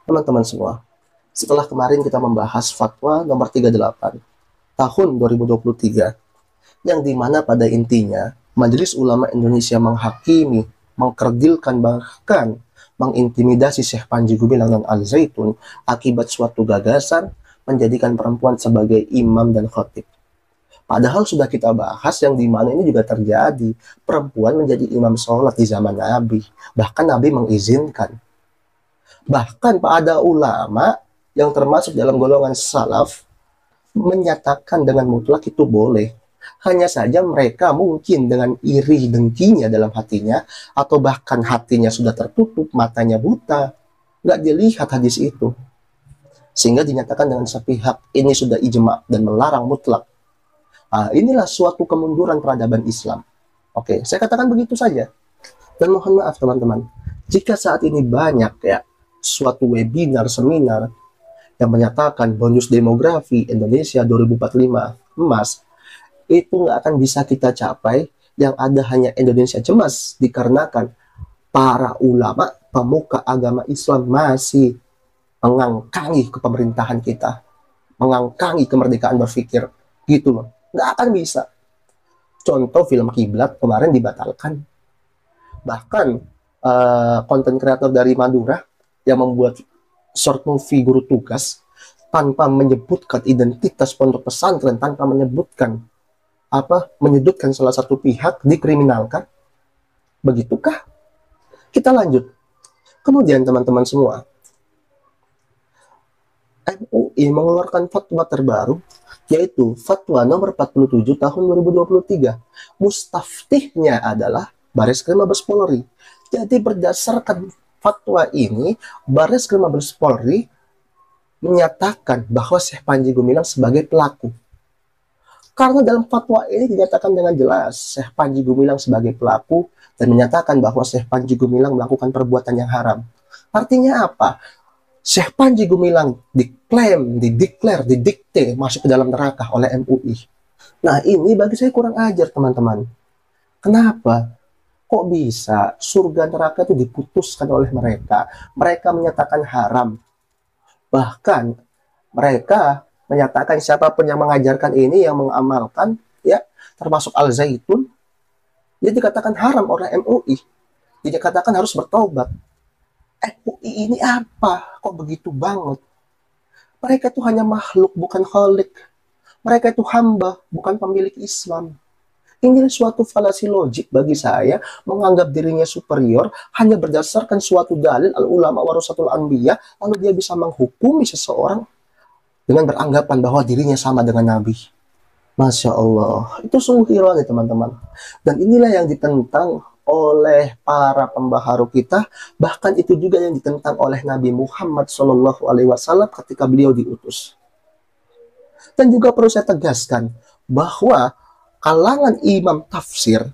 Teman-teman semua, setelah kemarin kita membahas fatwa nomor 38 tahun 2023, yang dimana pada intinya Majelis Ulama Indonesia menghakimi, mengkerdilkan, bahkan mengintimidasi Syekh Panji Gumilang dan Al Zaitun akibat suatu gagasan menjadikan perempuan sebagai imam dan khatib. Padahal sudah kita bahas yang dimana ini juga terjadi, perempuan menjadi imam sholat di zaman Nabi, bahkan Nabi mengizinkan. Bahkan ada ulama yang termasuk dalam golongan salaf menyatakan dengan mutlak itu boleh. Hanya saja mereka mungkin dengan iri dengkinya dalam hatinya, atau bahkan hatinya sudah tertutup, matanya buta, nggak dilihat hadis itu. Sehingga dinyatakan dengan sepihak, ini sudah ijma dan melarang mutlak. Inilah suatu kemunduran peradaban Islam. Oke, saya katakan begitu saja. Dan mohon maaf teman-teman, jika saat ini banyak ya suatu webinar, seminar yang menyatakan bonus demografi Indonesia 2045 emas, itu nggak akan bisa kita capai. Yang ada hanya Indonesia cemas, dikarenakan para ulama, pemuka agama Islam masih mengangkangi kepemerintahan kita, mengangkangi kemerdekaan berpikir, gitu loh. Nggak akan bisa. Contoh film Kiblat kemarin dibatalkan. Bahkan konten kreator dari Madura yang membuat short movie Guru Tugas tanpa menyebutkan identitas pondok pesantren, tanpa menyudutkan salah satu pihak, dikriminalkan. Begitukah? Kita lanjut. Kemudian teman-teman semua, MUI mengeluarkan fatwa terbaru, yaitu fatwa nomor 47 tahun 2023. Mustaftihnya adalah Bareskrim Mabes Polri. Jadi berdasarkan fatwa ini, Bareskrim Mabes Polri menyatakan bahwa Syekh Panji Gumilang sebagai pelaku. Karena dalam fatwa ini dinyatakan dengan jelas Syekh Panji Gumilang sebagai pelaku dan menyatakan bahwa Syekh Panji Gumilang melakukan perbuatan yang haram. Artinya apa? Syekh Panji Gumilang diklaim, didikte masuk ke dalam neraka oleh MUI. Nah, ini bagi saya kurang ajar, teman-teman. Kenapa? Kok bisa surga neraka itu diputuskan oleh mereka? Mereka menyatakan haram. Bahkan mereka menyatakan siapapun yang mengajarkan ini, yang mengamalkan, ya, termasuk Al Zaitun, dia dikatakan haram oleh MUI. Dia dikatakan harus bertobat. MUI ini apa? Kok begitu banget? Mereka itu hanya makhluk, bukan khalik. Mereka itu hamba, bukan pemilik Islam. Ini suatu falasi logik bagi saya, menganggap dirinya superior hanya berdasarkan suatu dalil al-ulama warasatul anbiya, lalu dia bisa menghukumi seseorang dengan beranggapan bahwa dirinya sama dengan Nabi. Masya Allah, itu sungguh ironi teman-teman. Dan inilah yang ditentang oleh para pembaharu kita, bahkan itu juga yang ditentang oleh Nabi Muhammad SAW ketika beliau diutus. Dan juga perlu saya tegaskan bahwa kalangan imam tafsir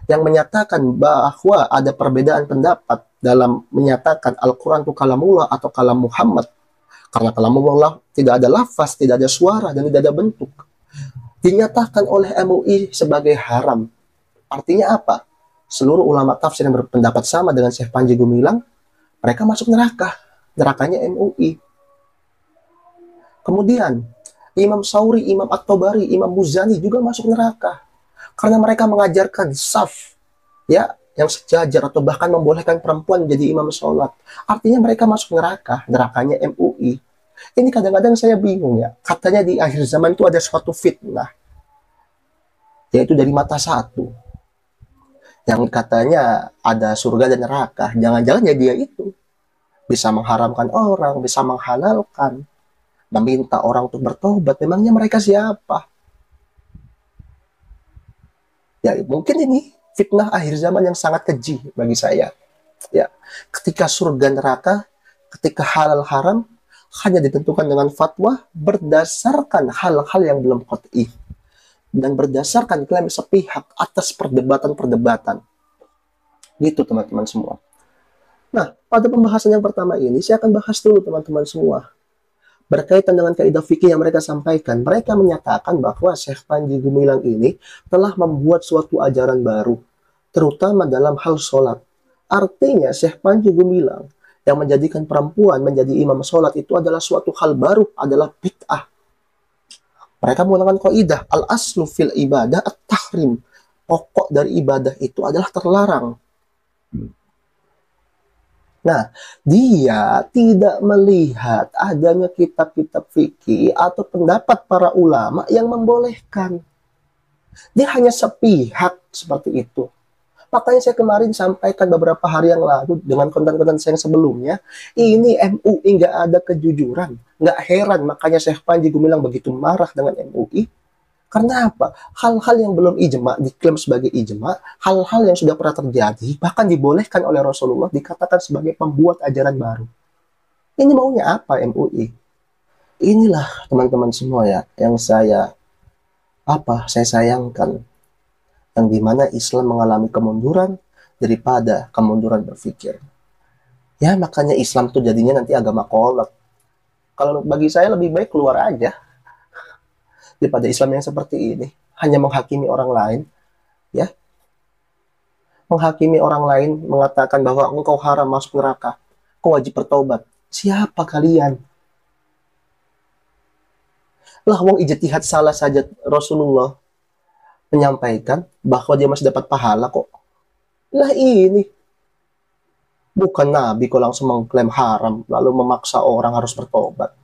yang menyatakan bahwa ada perbedaan pendapat dalam menyatakan Al-Quran itu kalamullah atau kalam Muhammad, karena kalamullah tidak ada lafaz, tidak ada suara, dan tidak ada bentuk, dinyatakan oleh MUI sebagai haram. Artinya apa? Seluruh ulama tafsir yang berpendapat sama dengan Syekh Panji Gumilang, mereka masuk neraka. Nerakanya MUI. Kemudian Imam Sauri, Imam At-Tabari, Imam Muzani juga masuk neraka. Karena mereka mengajarkan saf, ya, yang sejajar, atau bahkan membolehkan perempuan menjadi imam sholat. Artinya mereka masuk neraka, nerakanya MUI. Ini kadang-kadang saya bingung ya. Katanya di akhir zaman itu ada suatu fitnah, yaitu dari mata satu, yang katanya ada surga dan neraka. Jangan-jangan ya dia itu bisa mengharamkan orang, bisa menghalalkan, meminta orang untuk bertobat. Memangnya mereka siapa? Ya mungkin ini fitnah akhir zaman yang sangat keji bagi saya. Ya, ketika surga neraka, ketika halal haram hanya ditentukan dengan fatwa berdasarkan hal-hal yang belum qat'i dan berdasarkan klaim sepihak atas perdebatan-perdebatan. Gitu teman-teman semua. Nah, pada pembahasan yang pertama ini saya akan bahas dulu teman-teman semua berkaitan dengan kaidah fikih yang mereka sampaikan. Mereka menyatakan bahwa Syekh Panji Gumilang ini telah membuat suatu ajaran baru, terutama dalam hal sholat. Artinya Syekh Panji Gumilang yang menjadikan perempuan menjadi imam sholat itu adalah suatu hal baru, adalah bid'ah. Mereka menggunakan kaidah al-aslu fil ibadah at-tahrim. Pokok dari ibadah itu adalah terlarang. Nah, dia tidak melihat adanya kitab-kitab fikih atau pendapat para ulama yang membolehkan. Dia hanya sepihak seperti itu. Makanya saya kemarin sampaikan beberapa hari yang lalu dengan konten-konten saya yang sebelumnya, ini MUI nggak ada kejujuran. Nggak heran, makanya Syekh Panji Gumilang begitu marah dengan MUI. Karena apa? Hal-hal yang belum ijma, diklaim sebagai ijma, hal-hal yang sudah pernah terjadi, bahkan dibolehkan oleh Rasulullah, dikatakan sebagai pembuat ajaran baru. Ini maunya apa MUI? Inilah teman-teman semua ya, yang saya sayangkan. Yang dimana Islam mengalami kemunduran daripada kemunduran berpikir. Ya makanya Islam tuh jadinya nanti agama kolot. Kalau bagi saya lebih baik keluar aja daripada Islam yang seperti ini, hanya menghakimi orang lain, ya, menghakimi orang lain, mengatakan bahwa engkau haram masuk neraka, kau wajib bertobat. Siapa kalian? Lah wong ijtihad salah saja Rasulullah menyampaikan bahwa dia masih dapat pahala kok. Lah ini bukan Nabi kok langsung mengklaim haram lalu memaksa orang harus bertobat.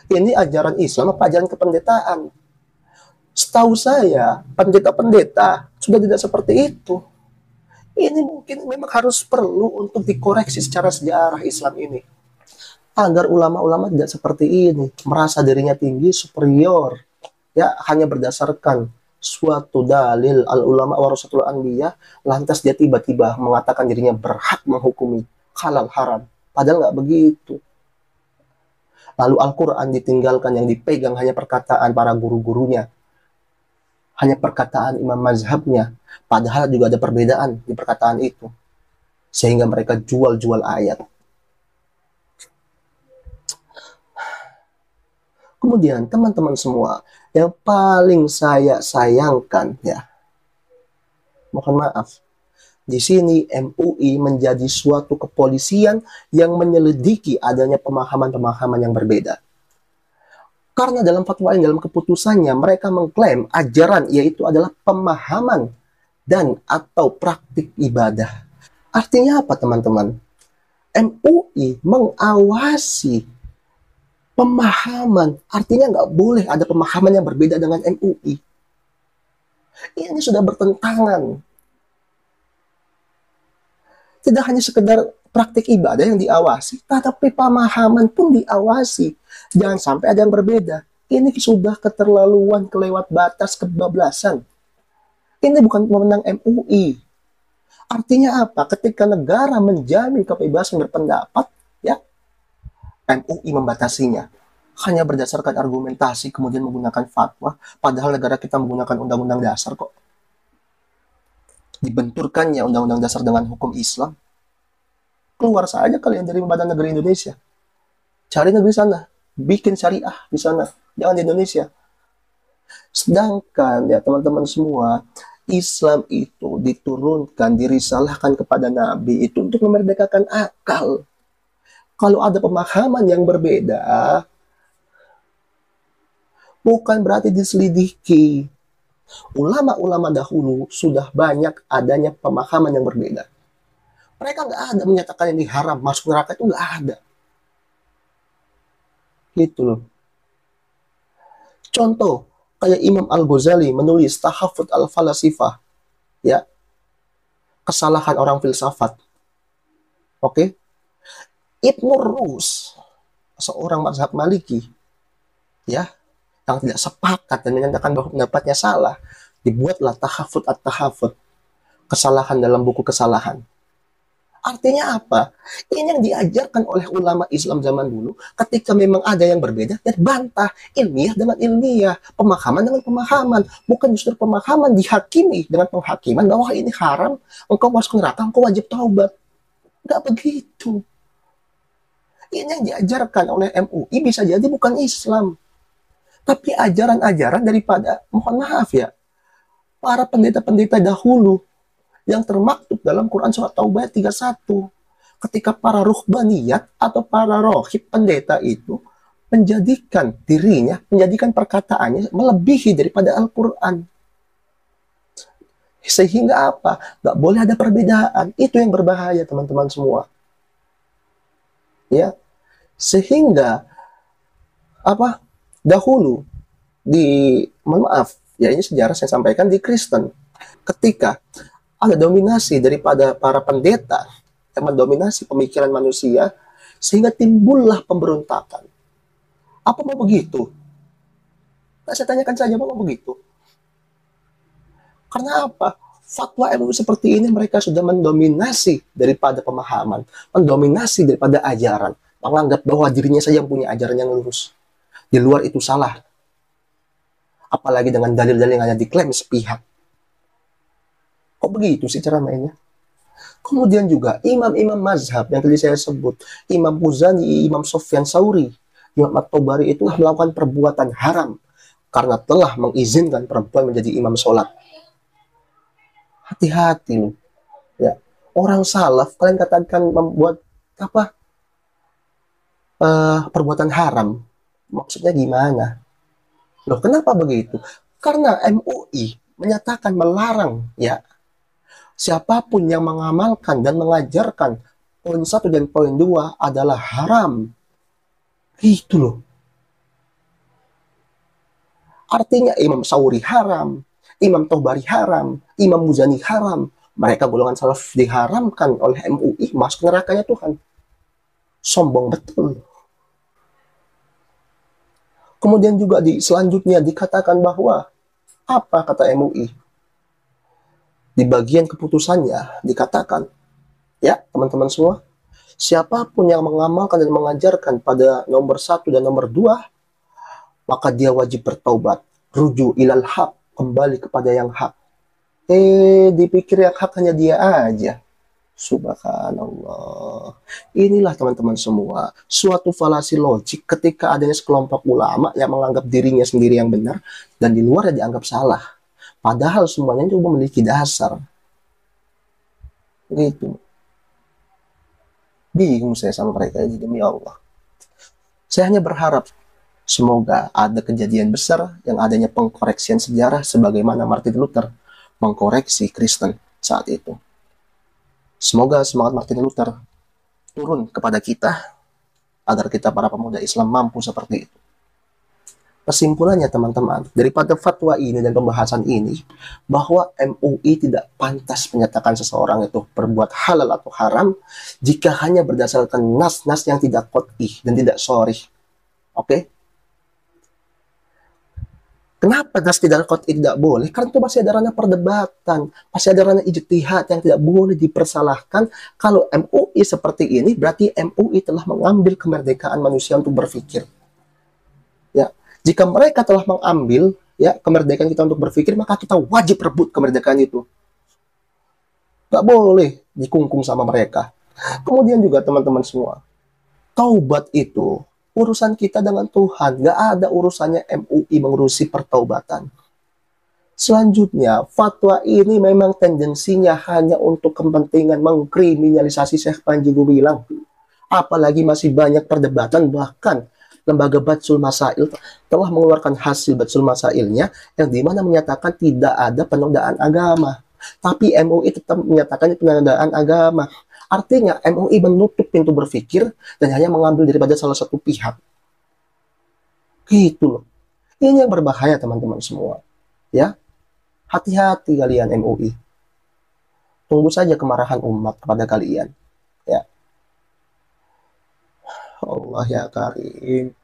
Ini ajaran Islam apa ajaran kependetaan? Setahu saya pendeta-pendeta sudah tidak seperti itu. Ini mungkin memang harus perlu untuk dikoreksi secara sejarah Islam ini, agar ulama-ulama tidak seperti ini, merasa dirinya tinggi, superior, ya hanya berdasarkan suatu dalil al-ulama warasatul anbiya, lantas dia tiba-tiba mengatakan dirinya berhak menghukumi halal haram, padahal nggak begitu. Lalu Al-Quran ditinggalkan, yang dipegang hanya perkataan para guru-gurunya, hanya perkataan imam mazhabnya, padahal juga ada perbedaan di perkataan itu, sehingga mereka jual-jual ayat. Kemudian teman-teman semua, yang paling saya sayangkan ya, mohon maaf, di sini MUI menjadi suatu kepolisian yang menyelidiki adanya pemahaman-pemahaman yang berbeda. Karena dalam fatwa yang dalam keputusannya mereka mengklaim ajaran yaitu adalah pemahaman dan atau praktik ibadah. Artinya apa teman-teman? MUI mengawasi pemahaman, artinya nggak boleh ada pemahaman yang berbeda dengan MUI. Ini sudah bertentangan. Tidak hanya sekedar praktik ibadah yang diawasi, tetapi pemahaman pun diawasi. Jangan sampai ada yang berbeda. Ini sudah keterlaluan, kelewat batas, kebablasan. Ini bukan pemenang MUI. Artinya apa? Ketika negara menjamin kebebasan berpendapat, ya, MUI membatasinya. Hanya berdasarkan argumentasi, kemudian menggunakan fatwa, padahal negara kita menggunakan undang-undang dasar kok. Dibenturkannya undang-undang dasar dengan hukum Islam. Keluar saja kalian dari Badan Negara Indonesia. Cari negeri sana, bikin syariah di sana, jangan di Indonesia. Sedangkan ya teman-teman semua, Islam itu diturunkan, dirisalahkan kepada Nabi itu untuk memerdekakan akal. Kalau ada pemahaman yang berbeda, bukan berarti diselidiki. Ulama-ulama dahulu sudah banyak adanya pemahaman yang berbeda. Mereka nggak ada menyatakan ini haram, masuk neraka itu nggak ada. Gitu loh. Contoh, kayak Imam Al-Ghazali menulis Tahafut Al-Falasifah, ya, kesalahan orang filsafat. Oke? Ibnu Rus, seorang mazhab Maliki, ya, yang tidak sepakat dan menyatakan bahwa pendapatnya salah, dibuatlah Tahafut At-Tahafut, kesalahan dalam buku kesalahan. Artinya apa? Ini yang diajarkan oleh ulama Islam zaman dulu, ketika memang ada yang berbeda, dan bantah ilmiah dengan ilmiah, pemahaman dengan pemahaman, bukan justru pemahaman dihakimi dengan penghakiman bahwa ini haram, engkau masuk neraka, engkau wajib taubat. Nggak begitu. Ini yang diajarkan oleh MUI bisa jadi bukan Islam, tapi ajaran-ajaran daripada, mohon maaf ya, para pendeta-pendeta dahulu yang termaktub dalam Quran Surat Taubah 31. ketika para ruhbaniyat atau para rohib pendeta itu menjadikan perkataannya melebihi daripada Al-Quran. Sehingga apa? Nggak boleh ada perbedaan. Itu yang berbahaya, teman-teman semua. Ya, sehingga apa? Dahulu mohon maaf, ya ini sejarah saya sampaikan di Kristen. Ketika ada dominasi daripada para pendeta yang mendominasi pemikiran manusia, sehingga timbullah pemberontakan. Apa mau begitu? Nah, saya tanyakan saja, apa mau begitu? Karena apa? Fatwa MUI seperti ini mereka sudah mendominasi daripada pemahaman, mendominasi daripada ajaran, menganggap bahwa dirinya saja yang punya ajaran yang lurus. Di luar itu salah. Apalagi dengan dalil-dalil yang hanya diklaim sepihak. Kok begitu sih cara mainnya? Kemudian juga imam-imam mazhab yang tadi saya sebut, Imam Muzani, Imam Sufyan Tsauri, Imam At-Tabari itu melakukan perbuatan haram karena telah mengizinkan perempuan menjadi imam sholat. Hati-hati loh. Ya. Orang salaf kalian katakan membuat apa? Perbuatan haram. Maksudnya gimana? Loh, kenapa begitu? Karena MUI menyatakan melarang ya siapapun yang mengamalkan dan mengajarkan poin 1 dan poin 2 adalah haram. Gitu loh. Artinya Imam Tsauri haram, Imam Tabari haram, Imam Muzani haram. Mereka golongan salaf diharamkan oleh MUI masuk nerakanya Tuhan. Sombong betul. Kemudian juga selanjutnya dikatakan bahwa apa kata MUI? Di bagian keputusannya dikatakan, ya teman-teman semua, siapapun yang mengamalkan dan mengajarkan pada nomor 1 dan nomor 2, maka dia wajib bertaubat. Ruju ilal haq, kembali kepada yang hak. Dipikir yang hak hanya dia aja. Subhanallah. Inilah teman-teman semua, suatu falasi logik ketika adanya sekelompok ulama yang menganggap dirinya sendiri yang benar dan di luar dianggap salah. Padahal semuanya juga memiliki dasar. Gitu. Bingung saya sama mereka ini, demi Allah. Saya hanya berharap semoga ada kejadian besar yang adanya pengkoreksian sejarah sebagaimana Martin Luther mengkoreksi Kristen saat itu. Semoga semangat Martin Luther turun kepada kita agar kita para pemuda Islam mampu seperti itu. Kesimpulannya teman-teman, daripada fatwa ini dan pembahasan ini, bahwa MUI tidak pantas menyatakan seseorang itu berbuat halal atau haram jika hanya berdasarkan nas-nas yang tidak qat'ih dan tidak sharih. Oke? Kenapa nas tidak qat'ih tidak boleh? Karena itu masih ada ranah perdebatan, masih ada ranah ijtihad yang tidak boleh dipersalahkan. Kalau MUI seperti ini, berarti MUI telah mengambil kemerdekaan manusia untuk berpikir. Ya, jika mereka telah mengambil ya kemerdekaan kita untuk berpikir, maka kita wajib rebut kemerdekaan itu. Gak boleh dikungkung sama mereka. Kemudian juga teman-teman semua, taubat itu urusan kita dengan Tuhan, gak ada urusannya MUI mengurusi pertaubatan. Selanjutnya, fatwa ini memang tendensinya hanya untuk kepentingan mengkriminalisasi Syekh Panji Gumilang. Apalagi masih banyak perdebatan, bahkan lembaga Batsul Masail telah mengeluarkan hasil Batsul Masailnya yang dimana menyatakan tidak ada penodaan agama. Tapi MUI tetap menyatakan penodaan agama. Artinya MUI menutup pintu berpikir dan hanya mengambil daripada salah satu pihak. Gitu loh. Ini yang berbahaya teman-teman semua. Ya, hati-hati kalian MUI. Tunggu saja kemarahan umat kepada kalian. Ya. Allah ya Karim.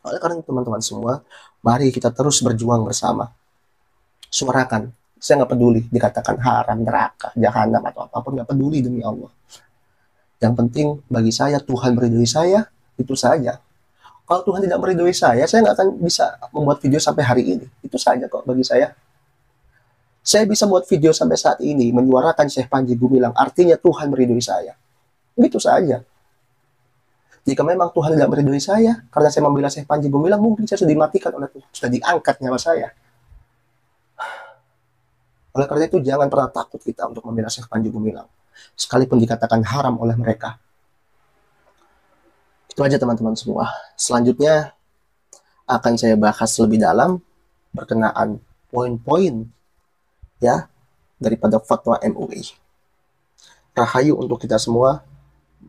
Oleh karena teman-teman semua, mari kita terus berjuang bersama. Suarakan. Saya nggak peduli dikatakan haram, neraka, jahanam atau apapun, nggak peduli demi Allah. Yang penting bagi saya Tuhan meridhoi saya, itu saja. Kalau Tuhan tidak meridhoi saya nggak akan bisa membuat video sampai hari ini. Itu saja kok bagi saya. Saya bisa buat video sampai saat ini menyuarakan Syekh Panji Gumilang, artinya Tuhan meridhoi saya. Itu saja. Jika memang Tuhan tidak meridhoi saya, karena saya membela Syekh Panji Gumilang, mungkin saya sudah dimatikan oleh Tuhan, sudah diangkat nyawa saya. Oleh karena itu jangan pernah takut kita untuk membela Syekh Panji Gumilang. sekalipun dikatakan haram oleh mereka. Itu aja teman-teman semua. Selanjutnya akan saya bahas lebih dalam berkenaan poin-poin ya daripada fatwa MUI. Rahayu untuk kita semua,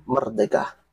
merdeka.